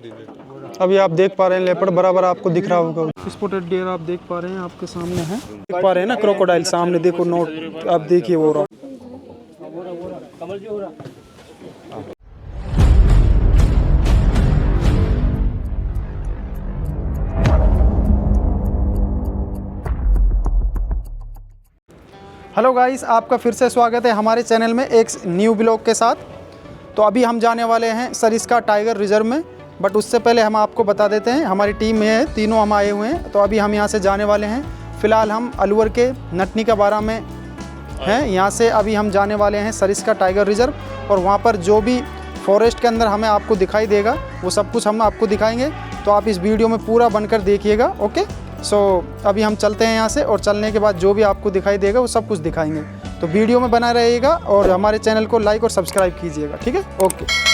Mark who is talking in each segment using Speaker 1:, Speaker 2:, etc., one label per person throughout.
Speaker 1: अभी आप देख पा रहे हैं लेपर्ड बराबर आपको दिख रहा होगा। स्पॉटेड डियर आप देख पा रहे हैं, आपके सामने है, देख पा रहे हैं ना। क्रोकोडाइल सामने देखो, नोट आप देखिए वो रहा। हेलो गाइस, आपका फिर से स्वागत है हमारे चैनल में एक न्यू ब्लॉग के साथ। तो अभी हम जाने वाले हैं सरिस्का टाइगर रिजर्व में, बट उससे पहले हम आपको बता देते हैं हमारी टीम में है, तीनों हम आए हुए हैं। तो अभी हम यहाँ से जाने वाले हैं। फ़िलहाल हम अलवर के नटनी का बारा में हैं। यहाँ से अभी हम जाने वाले हैं सरिस्का टाइगर रिजर्व, और वहाँ पर जो भी फॉरेस्ट के अंदर हमें आपको दिखाई देगा वो सब कुछ हम आपको दिखाएंगे। तो आप इस वीडियो में पूरा बनकर देखिएगा, ओके। सो अभी हम चलते हैं यहाँ से, और चलने के बाद जो भी आपको दिखाई देगा वो सब कुछ दिखाएंगे। तो वीडियो में बना रहिएगा और हमारे चैनल को लाइक और सब्सक्राइब कीजिएगा, ठीक है, ओके।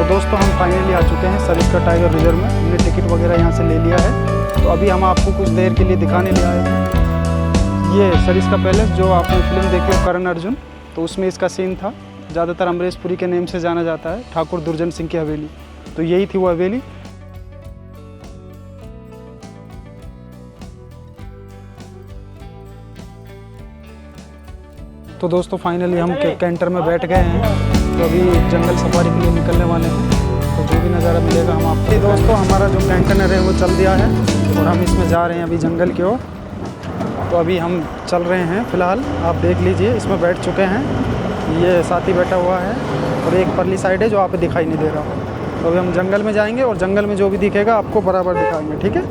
Speaker 1: दोस्तों हम फाइनली आ चुके हैं सरिस्का टाइगर रिजर्व में। हमने टिकट वगैरह यहाँ से ले लिया है। तो अभी हम आपको कुछ देर के लिए दिखाने ले आए हैं। ये सरिस्का पैलेस जो आपने फिल्म देखी हो करण अर्जुन, तो उसमें इसका सीन था। ज़्यादातर अमरीशपुरी के नेम से जाना जाता है, ठाकुर दुर्जन सिंह की हवेली। तो यही थी वो हवेली। तो दोस्तों फाइनली हम कैंटर में बैठ गए हैं। तो अभी जंगल सफारी के लिए निकलने वाले हैं। तो जो भी नज़ारा मिलेगा हम आपको। दोस्तों हमारा जो कैंटनर है वो चल दिया है, और हम इसमें जा रहे हैं अभी जंगल की ओर। तो अभी हम चल रहे हैं फ़िलहाल, आप देख लीजिए, इसमें बैठ चुके हैं। ये साथी बैठा हुआ है, और एक परली साइड है जो आप दिखाई नहीं दे रहा। तो अभी हम जंगल में जाएंगे, और जंगल में जो भी दिखेगा आपको बराबर दिखाएंगे, ठीक है।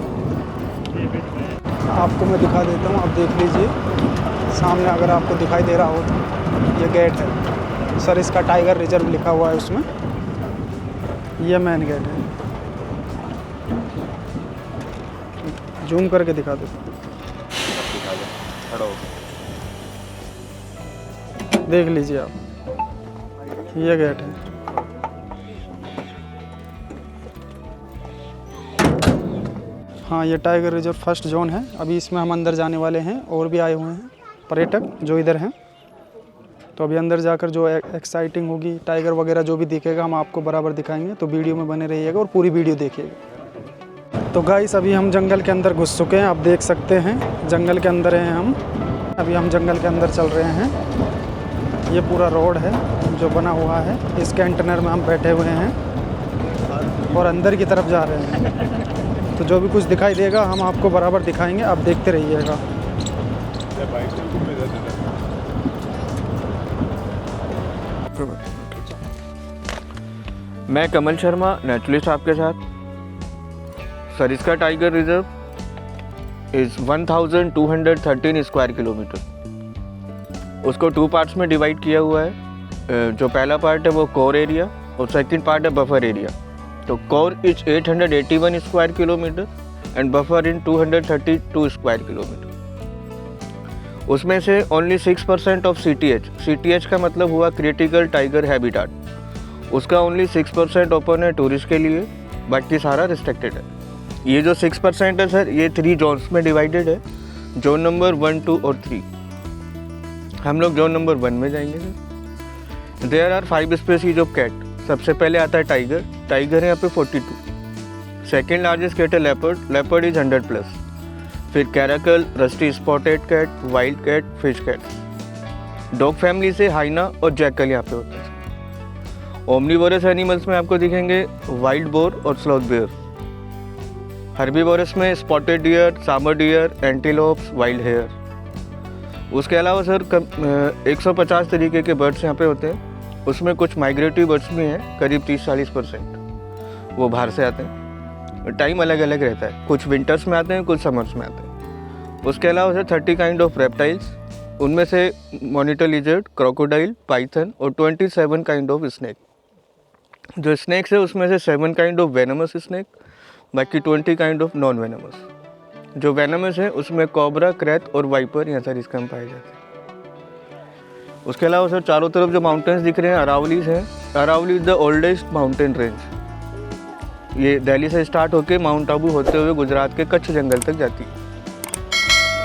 Speaker 1: आपको मैं दिखा देता हूँ, आप देख लीजिए सामने, अगर आपको दिखाई दे रहा हो तो ये गेट है, सरिस्का टाइगर रिजर्व लिखा हुआ है उसमें। ये मेन गेट है। जूम करके दिखा दो, देख लीजिए आप, ये गेट है। हाँ, ये टाइगर रिजर्व फर्स्ट जोन है। अभी इसमें हम अंदर जाने वाले हैं, और भी आए हुए हैं पर्यटक जो इधर हैं। तो अभी अंदर जाकर जो एक्साइटिंग होगी, टाइगर वगैरह जो भी दिखेगा हम आपको बराबर दिखाएंगे। तो वीडियो में बने रहिएगा और पूरी वीडियो देखिएगा। तो गाइस अभी हम जंगल के अंदर घुस चुके हैं, आप देख सकते हैं जंगल के अंदर हैं हम। अभी हम जंगल के अंदर चल रहे हैं। ये पूरा रोड है जो बना हुआ है, इस कंटेनर में हम बैठे हुए हैं और अंदर की तरफ जा रहे हैं। तो जो भी कुछ दिखाई देगा हम आपको बराबर दिखाएंगे, आप देखते रहिएगा।
Speaker 2: मैं कमल शर्मा, नेचुरलिस्ट आपके साथ। Sariska tiger reserve is 1213 square kilometre. उसको 2 पार्ट्स में डिवाइड किया हुआ है। जो पहला पार्ट है वो कोर एरिया, और सेकंड पार्ट है बफर एरिया। तो core is 881 square kilometre and buffer in 232 square kilometre. उसमें से ओनली 6% ऑफ CTH का मतलब हुआ क्रिटिकल टाइगर हैबिटाट, उसका ओनली 6% ओपन है टूरिस्ट के लिए, बाकी सारा रिस्ट्रिक्टेड है। ये जो 6% है सर, ये 3 जोन्स में डिवाइडेड है, जोन नंबर 1, 2 और 3। हम लोग जोन नंबर 1 में जाएंगे sir. There are 5 species of cat. सबसे पहले आता है टाइगर है यहाँ पे 42। सेकेंड लार्जेस्ट कैट है लेपर्ड इज 100+। फिर caracal, rusty spotted cat, wild cat, fish cat. Dog family से हाइना और जैकल यहाँ पे होते हैं। ओमनीवोरस एनिमल्स में आपको दिखेंगे वाइल्ड बोर और स्लॉथ बेयर। हर्बीवोरस में spotted deer, sambar deer, antelopes, wild hare. उसके अलावा सर 150 तरीके के बर्ड्स यहाँ पे होते हैं। उसमें कुछ माइग्रेटरी बर्ड्स भी हैं, करीब 30-40%, वो बाहर से आते हैं। टाइम अलग अलग रहता है, कुछ विंटर्स में आते हैं, कुछ समर्स में आते हैं। उसके अलावा सर 30 काइंड ऑफ रेप्टाइल्स, उनमें से मॉनिटर लिजर्ड, क्रोकोडाइल, पाइथन और 27 काइंड ऑफ स्नैक। जो स्नैक्स है उसमें से 7 काइंड ऑफ वेनमस स्नैक, बाकी 20 काइंड ऑफ नॉन वेनमस। जो वेनमस है उसमें कोबरा, क्रैथ और वाइपर यहाँ सर इसका पाए जाते हैं। उसके अलावा सर चारों तरफ जो माउंटेन्स दिख रहे हैं अरावलीज हैं। Aravalli is the oldest mountain range. ये दिल्ली से स्टार्ट होकर माउंट आबू होते हुए गुजरात के कच्छ जंगल तक जाती है।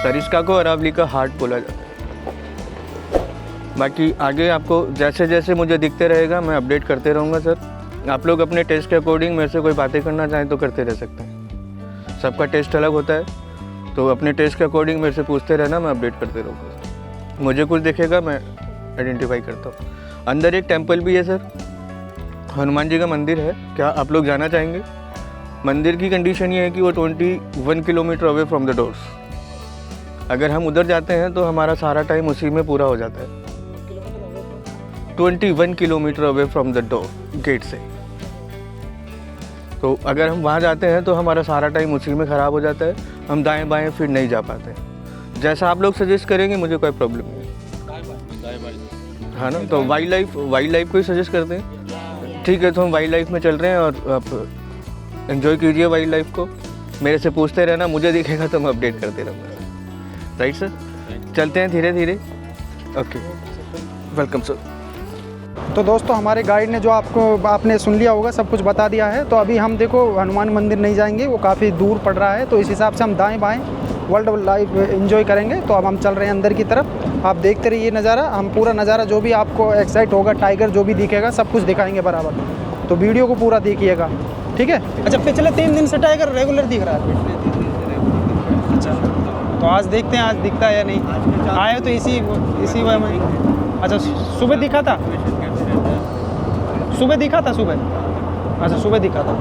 Speaker 2: सरिस्का को अरावली का हार्ट बोला जाता है। बाकी आगे आपको जैसे जैसे मुझे दिखते रहेगा मैं अपडेट करते रहूँगा सर। आप लोग अपने टेस्ट के अकॉर्डिंग मेरे से कोई बातें करना चाहें तो करते रह सकते हैं। सबका टेस्ट अलग होता है, तो अपने टेस्ट के अकॉर्डिंग मेरे से पूछते रहना, मैं अपडेट करते रहूँगा। मुझे कुछ दिखेगा मैं आइडेंटिफाई करता हूँ। अंदर एक टेंपल भी है सर, हनुमान जी का मंदिर है। क्या आप लोग जाना चाहेंगे? मंदिर की कंडीशन ये है कि वो 21 kilometre away from the doors. अगर हम उधर जाते हैं तो हमारा सारा टाइम उसी में पूरा हो जाता है। 21 kilometre away from the door, gate से। तो अगर हम वहाँ जाते हैं तो हमारा सारा टाइम उसी में ख़राब हो जाता है, हम दाएं बाएं फिर नहीं जा पाते। जैसा आप लोग सजेस्ट करेंगे मुझे कोई प्रॉब्लम नहीं है, हाँ ना। तो वाइल्ड लाइफ को ही सजेस्ट करते हैं। ठीक है, तो हम वाइल्ड लाइफ में चल रहे हैं और आप एंजॉय कीजिए वाइल्ड लाइफ को। मेरे से पूछते रहना, मुझे दिखेगा तो मैं अपडेट करते रहूँगा। राइट सर, चलते हैं धीरे धीरे। Okay, welcome sir.
Speaker 1: तो दोस्तों हमारे गाइड ने जो आपने सुन लिया होगा, सब कुछ बता दिया है। तो अभी हम देखो हनुमान मंदिर नहीं जाएंगे, वो काफ़ी दूर पड़ रहा है, तो इस हिसाब से हम दाएं बाएं वर्ल्ड लाइफ एंजॉय करेंगे। तो अब हम चल रहे हैं अंदर की तरफ। आप देखते रहिए नज़ारा, हम पूरा नज़ारा जो भी आपको एक्साइट होगा, टाइगर जो भी दिखेगा सब कुछ दिखाएंगे बराबर। तो वीडियो को पूरा देखिएगा, ठीक है। अच्छा, पिछले 3 दिन से टाइगर रेगुलर दिख रहा है। अच्छा, तो आज देखते हैं आज दिखता है या नहीं। आए तो इसी वजह में। अच्छा, सुबह दिखा था, सुबह दिखा था, सुबह। अच्छा, सुबह दिखा था।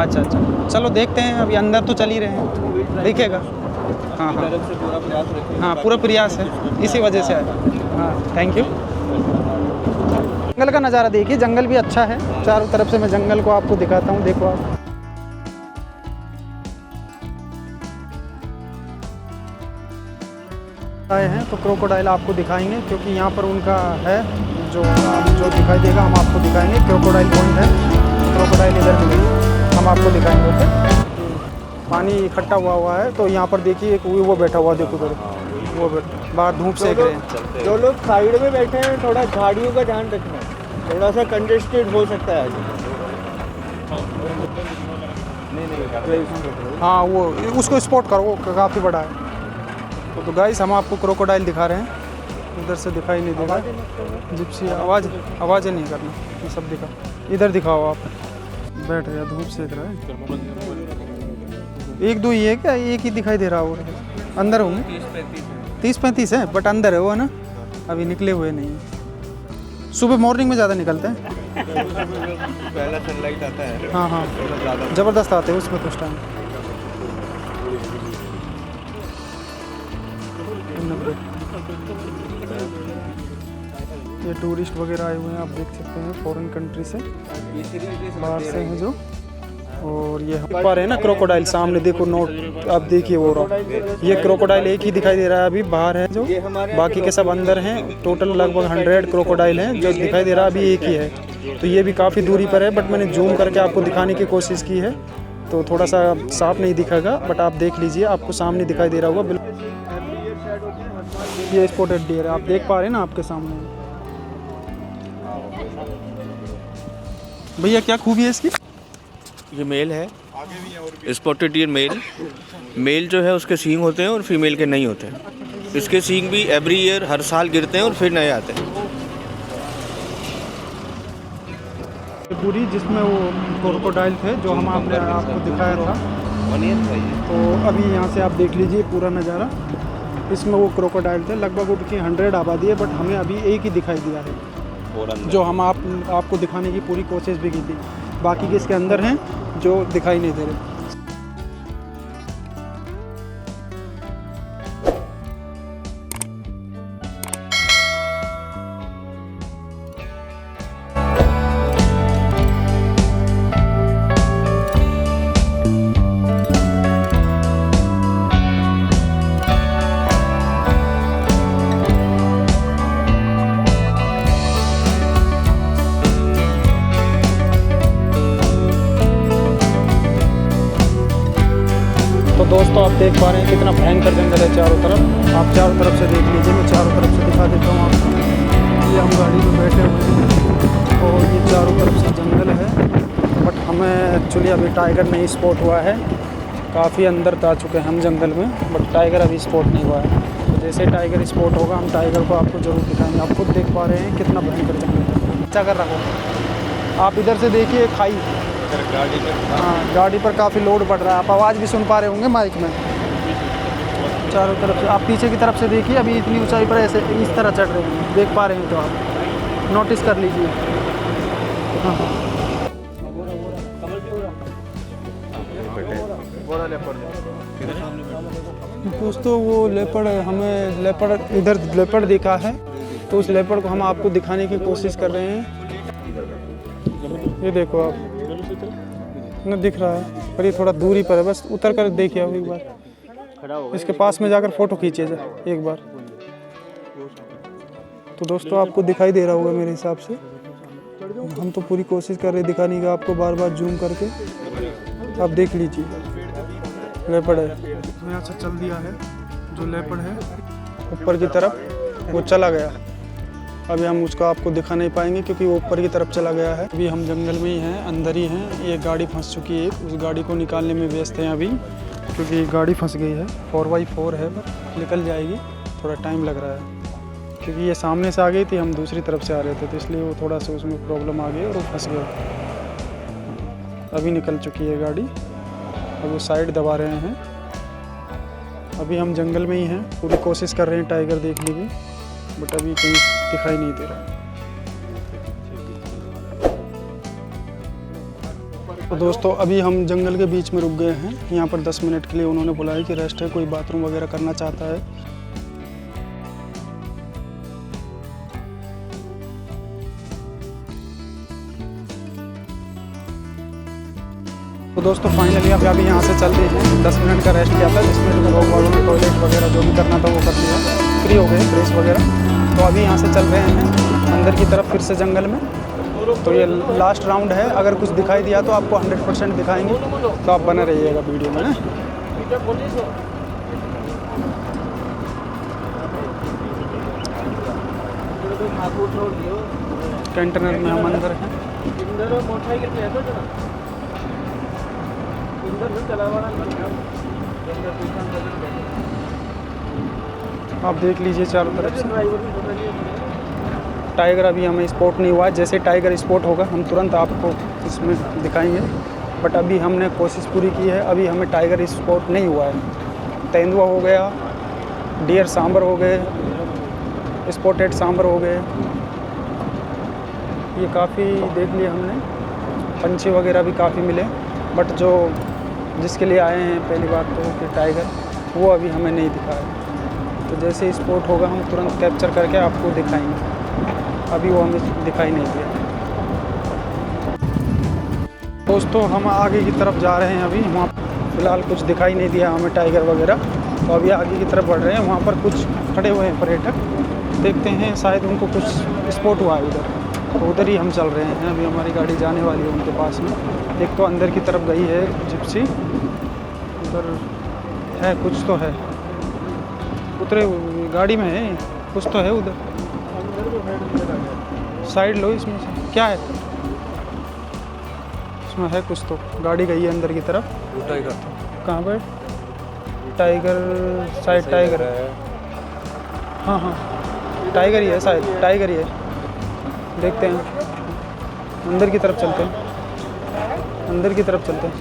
Speaker 1: अच्छा, चलो देखते हैं। अभी अंदर तो चल ही रहे हैं, दिखेगा। हाँ, पूरा प्रयास है, इसी वजह से आया। हाँ, थैंक यू। जंगल का नज़ारा देखिए, जंगल भी अच्छा है। चारों तरफ से मैं जंगल को आपको दिखाता हूँ, देखो आप। आए हैं तो क्रोकोडाइल आपको दिखाएंगे, क्योंकि यहाँ पर उनका है जो दिखाई देगा हम आपको दिखाएंगे। क्रोकोडाइल पॉइंट है, क्रोकोडाइल इधर मिलेगी, हम आपको दिखाएंगे। ओके, पानी इकट्ठा हुआ है, तो यहाँ पर देखिए एक वो बैठा हुआ, देखो उधर वो बाहर धूप सेक रहे हैं।
Speaker 2: जो लोग साइड में बैठे हैं थोड़ा झाड़ियों का ध्यान रखना, थोड़ा सा कंजेस्टेड हो सकता है।
Speaker 1: हाँ, वो उसको स्पॉट करो, वो काफ़ी बड़ा है। तो गाइस हम आपको क्रोकोडाइल दिखा रहे हैं, उधर से दिखाई नहीं दे रहा। जिप्सी आवाज़ें नहीं करना, ये सब दिखा। इधर दिखाओ आप, बैठ रहे धूप सेक रहा है। 1-2 ही है क्या? एक ही दिखाई दे रहा हो रहा है। अंदर होंगे 30-35 है, बट अंदर है वो, है ना, अभी निकले हुए नहीं है। सुबह मॉर्निंग में ज़्यादा निकलते हैं,
Speaker 2: पहला सनलाइट आता है।
Speaker 1: हाँ, ज़बरदस्त आते हैं उसमें कुछ टाइम। ये टूरिस्ट वगैरह आए हुए हैं, आप देख सकते हैं, फॉरेन कंट्री से, बाहर से हैं जो। और ये देख पा रहे हैं ना क्रोकोडाइल, सामने देखो नोट, आप देखिए वो रहा। ये क्रोकोडाइल एक ही दिखाई दे रहा है, अभी बाहर है जो, बाकी के सब अंदर हैं। टोटल लगभग 100 क्रोकोडाइल हैं, जो दिखाई दे रहा है अभी एक ही है। तो ये भी काफ़ी दूरी पर है, बट मैंने जूम करके आपको दिखाने की कोशिश की है, तो थोड़ा सा साफ नहीं दिखेगा, बट आप देख लीजिए, आपको सामने दिखाई दे रहा होगा बिल्कुल। ये स्पॉटेड डियर है, आप देख पा रहे हैं ना आपके सामने। भैया क्या खूबी है इसकी?
Speaker 2: ये मेल है, स्पॉटेड डियर मेल जो है उसके सींग होते हैं और फीमेल के नहीं होते हैं। इसके सींग भी एवरी ईयर हर साल गिरते हैं और फिर नए आते हैं।
Speaker 1: पूरी जिसमें वो क्रोकोडाइल थे जो हम आपको दिखाया था, तो अभी यहाँ से आप देख लीजिए पूरा नज़ारा। इसमें वो क्रोकोडाइल थे, लगभग उनकी 100 आबादी है, बट हमें अभी एक ही दिखाई दिया है, जो हम आपको दिखाने की पूरी कोशिश भी की थी। बाकी के इसके अंदर हैं जो दिखाई नहीं दे रहे। दोस्तों आप देख पा रहे हैं कितना भयंकर जंगल है चारों तरफ। आप चारों तरफ से देख लीजिए, मैं चारों तरफ से दिखा देता हूँ आपको। ये हम गाड़ी में बैठे हुए हैं और ये चारों तरफ से जंगल है। बट हमें एक्चुअली अभी टाइगर नहीं स्पॉट हुआ है। काफ़ी अंदर जा चुके हैं हम जंगल में, बट टाइगर अभी स्पॉट नहीं हुआ है। तो जैसे टाइगर स्पॉट होगा हम टाइगर को आपको ज़रूर दिखाएंगे। आप खुद देख पा रहे हैं कितना भयंकर जंगल है। अच्छा कर रखो आप, इधर से देखिए खाई, हाँ गाड़ी पर काफ़ी लोड बढ़ रहा है। आप आवाज़ भी सुन पा रहे होंगे माइक में। चारों तरफ से आप पीछे की तरफ से देखिए, अभी इतनी ऊंचाई पर ऐसे इस तरह चढ़ रहे हैं, देख पा रहे हैं तो आप नोटिस कर लीजिए। हाँ दोस्तों वो लेपर्ड, हमें लेपर्ड इधर लेपर्ड दिखा है, तो उस लेपर्ड को हम आपको दिखाने की कोशिश कर रहे हैं। ये देखो आप, न दिख रहा है पर ये थोड़ा दूरी पर है, बस उतर कर देखिए आप एक बार, इसके पास में जाकर फ़ोटो खींचिए एक बार। तो दोस्तों आपको दिखाई दे रहा होगा मेरे हिसाब से। हम तो पूरी कोशिश कर रहे हैं दिखाने का आपको, बार बार जूम करके। आप देख लीजिए लेपर्ड है, मैं अच्छा चल दिया है। जो लेपर्ड है ऊपर की तरफ वो चला गया। अभी हम उसको आपको दिखा नहीं पाएंगे क्योंकि वो ऊपर की तरफ चला गया है। अभी हम जंगल में ही हैं, अंदर ही हैं। ये गाड़ी फंस चुकी है, उस गाड़ी को निकालने में व्यस्त हैं अभी, क्योंकि गाड़ी फंस गई है। 4x4 है पर निकल जाएगी, थोड़ा टाइम लग रहा है क्योंकि ये सामने से आ गई थी, हम दूसरी तरफ से आ रहे थे, तो इसलिए वो थोड़ा सा उसमें प्रॉब्लम आ गई और वो फंस गया। अभी निकल चुकी है गाड़ी, अब वो साइड दबा रहे हैं। अभी हम जंगल में ही हैं, पूरी कोशिश कर रहे हैं टाइगर देखने की, बट अभी कहीं दिखाई नहीं दे रहा। तो दोस्तों अभी हम जंगल के बीच में रुक गए हैं। यहाँ पर 10 मिनट के लिए उन्होंने बुलाया कि रेस्ट है, कोई बाथरूम वगैरह करना चाहता है। तो दोस्तों फाइनली अभी यहाँ से चल रहे हैं। 10 मिनट का रेस्ट किया था, जिसमें लोग वालों ने टॉयलेट वगैरह जो भी करना था वो कर लिया, फ्री हो गए फ्रेश वगैरह। तो अभी यहाँ से चल रहे हैं अंदर की तरफ फिर से जंगल में। तो ये लास्ट राउंड है, अगर कुछ दिखाई दिया तो आपको 100% दिखाएंगे, तो आप बने रहिएगा वीडियो में ना। कंटेनर में हम अंदर हैं। आप देख लीजिए चारों तरफ से। टाइगर अभी हमें स्पॉट नहीं हुआ है, जैसे टाइगर स्पॉट होगा हम तुरंत आपको इसमें दिखाएंगे। बट अभी हमने कोशिश पूरी की है, अभी हमें टाइगर स्पॉट नहीं हुआ है। तेंदुआ हो गया, डियर सांबर हो गए, स्पॉटेड सांबर हो गए, ये काफ़ी देख लिया हमने। पंछी वगैरह भी काफ़ी मिले, बट जो जिसके लिए आए हैं पहली बात तो कि टाइगर, वो अभी हमें नहीं दिखा है। तो जैसे स्पॉट होगा हम तुरंत कैप्चर करके आपको दिखाएंगे। अभी वो हमें दिखाई नहीं दिया। दोस्तों हम आगे की तरफ जा रहे हैं, अभी वहाँ फ़िलहाल कुछ दिखाई नहीं दिया हमें टाइगर वगैरह, तो अभी आगे की तरफ बढ़ रहे हैं। वहाँ पर कुछ खड़े हुए हैं पर्यटक, देखते हैं शायद उनको कुछ स्पॉट हुआ है उधर, तो उधर ही हम चल रहे हैं। अभी हमारी गाड़ी जाने वाली है उनके पास में। एक तो अंदर की तरफ गई है जिप्सी, उधर है कुछ तो है, उतरे गाड़ी में है कुछ तो है उधर। साइड लो इसमें से, क्या है इसमें, है कुछ तो। गाड़ी गई है अंदर की तरफ।
Speaker 3: टाइगर
Speaker 1: कहाँ पर? टाइगर शायद टाइगर है, हाँ हाँ टाइगर ही है शायद, टाइगर ही है। देखते हैं अंदर की तरफ चलते हैं, अंदर की तरफ चलते हैं।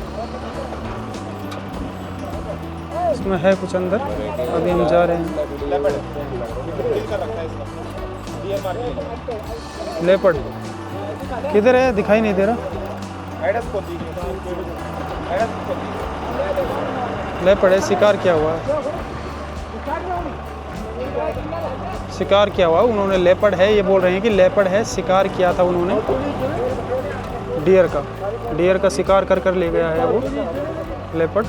Speaker 1: इसमें है कुछ अंदर, अभी हम जा रहे हैं। लेपर्ड किधर है, दिखाई नहीं दे रहा। लेपर्ड है, शिकार किया हुआ है, शिकार किया हुआ उन्होंने। लेपर्ड है ये बोल रहे हैं कि लेपर्ड है, शिकार किया था उन्होंने डियर का शिकार कर ले गया है वो लेपर्ड।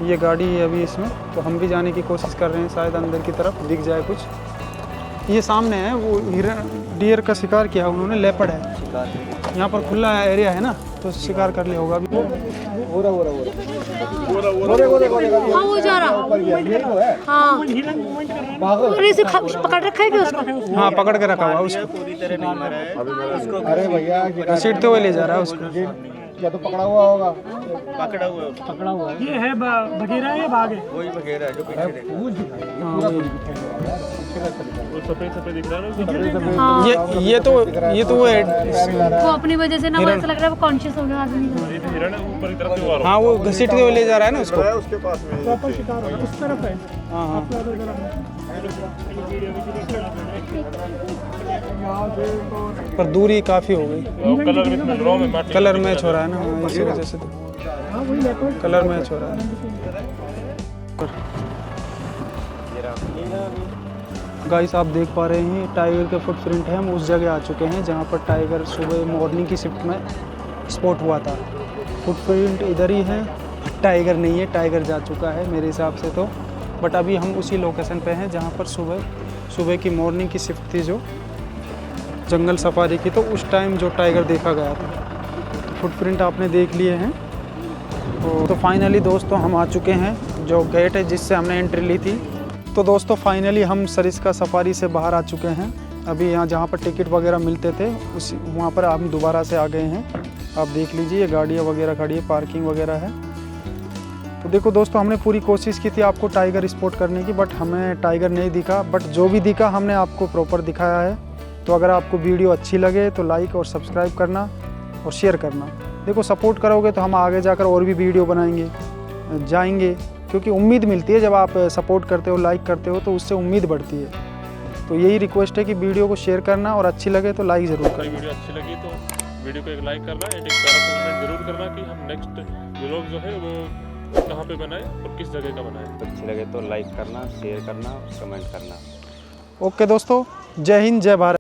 Speaker 1: ये गाड़ी है अभी इसमें, तो हम भी जाने की कोशिश कर रहे हैं, शायद अंदर की तरफ दिख जाए कुछ। ये सामने है वो डियर का शिकार किया उन्होंने, लेपर्ड है। यहाँ पर खुला एरिया है ना, तो शिकार कर लिया होगा अभी।
Speaker 3: हाँ वो जा रहा। हाँ अरे इसे पकड़ रखा है क्या उसको?
Speaker 1: हाँ पकड़ के रखा हुआ है उसको।
Speaker 2: पूरी तरह नहीं मरा है,
Speaker 4: अरे भैया
Speaker 1: घसीटते हुए ले जा रहा है उसको।
Speaker 4: या तो पकड़ा हुआ होगा।
Speaker 2: पकड़ा हुआ है उसको।
Speaker 5: ये है बगेरा है या बाघ है?
Speaker 2: वही वगैरह है जो पीछे देखा।
Speaker 5: सफेद सफेद दिख रहा है ना?
Speaker 3: हाँ
Speaker 1: ये तो वो है।
Speaker 3: वो अपनी वजह से ना वो ऐसा लग रहा है वो कॉन्शियस हो गया आदमी।
Speaker 5: ये तो हिरण है, ऊपर की तरफ से हुआ
Speaker 1: हाँ वो घसीटते हुए ले जा रहा है ना उसको।
Speaker 4: उसके पास में
Speaker 5: प्रॉपर शिकार है उस तरफ है।
Speaker 1: हाँ हाँ पर दूरी काफ़ी हो गई।
Speaker 5: कलर में मिल रहा है,
Speaker 1: कलर मैच हो रहा है ना, हाँ, इसी वजह से तो कलर मैच हो रहा है। गाइस आप देख पा रहे हैं टाइगर के फुटप्रिंट है। हम उस जगह आ चुके हैं जहाँ पर टाइगर सुबह मॉर्निंग की शिफ्ट में स्पॉट हुआ था। फुटप्रिंट इधर ही है, टाइगर नहीं है, टाइगर जा चुका है मेरे हिसाब से तो। बट अभी हम उसी लोकेशन पे हैं जहाँ पर सुबह की मॉर्निंग की शिफ्ट थी, जो जंगल सफारी की, तो उस टाइम जो टाइगर देखा गया था। फुटप्रिंट आपने देख लिए हैं। तो फाइनली दोस्तों हम आ चुके हैं जो गेट है जिससे हमने एंट्री ली थी। तो दोस्तों फाइनली हम सरिस्का सफारी से बाहर आ चुके हैं। अभी यहाँ जहाँ पर टिकट वगैरह मिलते थे उसी वहाँ पर हम दोबारा से आ गए हैं। आप देख लीजिए गाड़ियाँ वगैरह खड़ी है, पार्किंग वगैरह है। तो देखो दोस्तों हमने पूरी कोशिश की थी आपको टाइगर स्पॉट करने की, बट हमें टाइगर नहीं दिखा। बट जो भी दिखा हमने आपको प्रॉपर दिखाया है। तो अगर आपको वीडियो अच्छी लगे तो लाइक और सब्सक्राइब करना और शेयर करना। देखो सपोर्ट करोगे तो हम आगे जाकर और भी वीडियो बनाएंगे जाएंगे, क्योंकि उम्मीद मिलती है जब आप सपोर्ट करते हो, लाइक करते हो, तो उससे उम्मीद बढ़ती है। तो यही रिक्वेस्ट है कि वीडियो को शेयर करना और अच्छी लगे तो लाइक ज़रूर करना।
Speaker 5: वीडियो अच्छी लगी तो वीडियो को एक लाइक करना, एक प्यारा सा कमेंट जरूर करना कि हम नेक्स्ट व्लॉग जो है वो कहाँ पे बनाए और किस जगह का बनाए।
Speaker 6: अच्छी लगे तो लाइक करना, शेयर करना, कमेंट करना।
Speaker 1: ओके दोस्तों, जय हिंद, जय भारत।